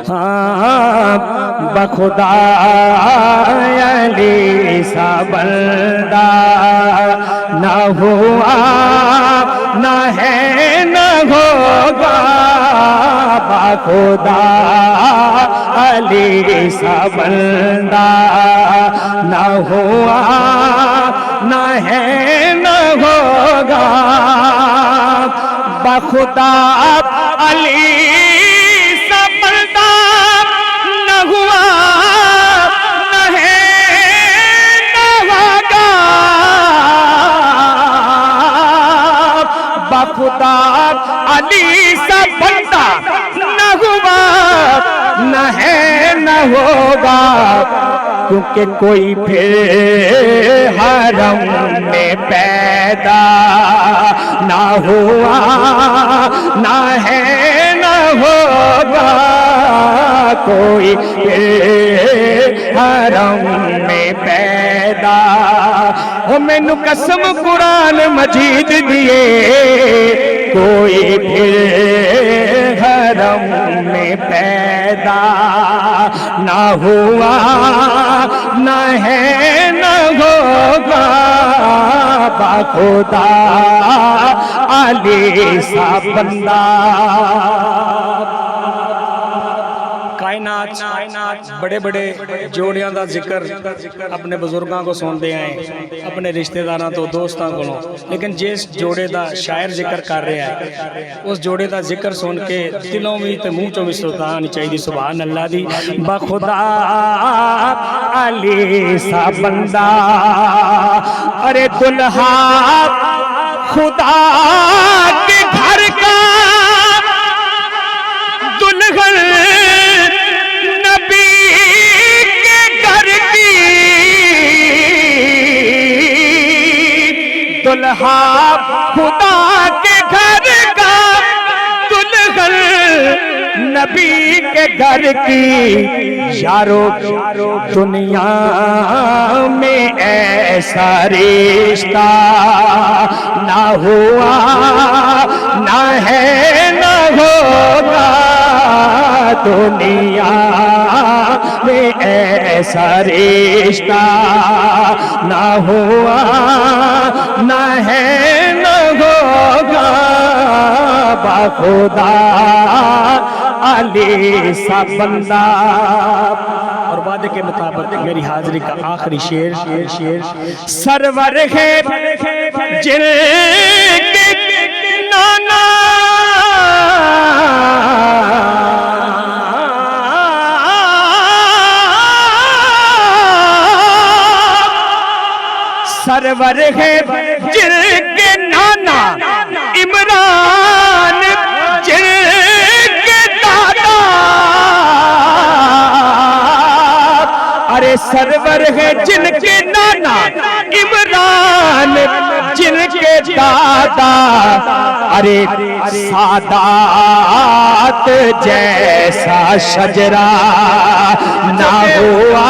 ہاں بخدا علی سا بندہ نہ ہوا نہ ہے نہ ہوگا بخدا علی سا بندہ نہ ہوا نہ ہے نہ ہوگا بخدا علی سا بندہ نہ ہوا نہ ہے نہ ہوگا بخدا علی سا بندہ نہ ہوا نہ ہے نہ ہوگا کیونکہ کوئی پھر حرم میں پیدا نہ ہوا نہ ہے نہ ہوگا کوئی پھر حرم میں پیدا ہو مینوں قسم قرآن مجید دیے کوئی پھر حرم میں پیدا نہ ہوا نہ ہے نہ ہوگا بخدا علی سا بندہ کائنات بڑے بڑے جوڑیاں دا ذکر اپنے بزرگاں کو سنتے ہیں اپنے رشتہ داراں تو دوستاں کو لیکن جس جوڑے دا شاعر ذکر کر رہا ہے اس جوڑے دا ذکر سن کے دلوں میں تے منہ چوں بھی سلطان چاہیے سبحان اللہ دی بخدا علی سا بندہ ارے دلہا خدا کے گھر کا دلہن دلہا خدا کے گھر کا دلہن نبی کے گھر کی یارو دنیا میں ایسا رشتہ نہ ہوا نہ ہے نہ ہوگا دنیا میں ایسا رشتہ نہ ہوا نہ ہے نہ ہوگا بخدا علی سا بندہ اور وعدے کے مطابق میری حاضری کا آخری شعر سرور ہے جن کے نانا سرور ہے جن کے نانا عمران جن کے دادا ارے سرور ہے جن کے نانا عمران جن کے دادا ارے سادات جیسا شجرہ نہ ہوا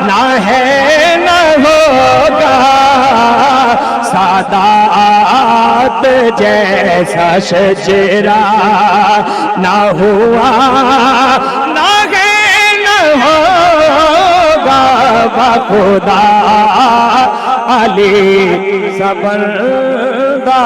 نہ ہے نہ ہوگا سادات جیسا شجرہ نہ ہوا نہ ہے نہ ہوگا بخدا علی سا بندہ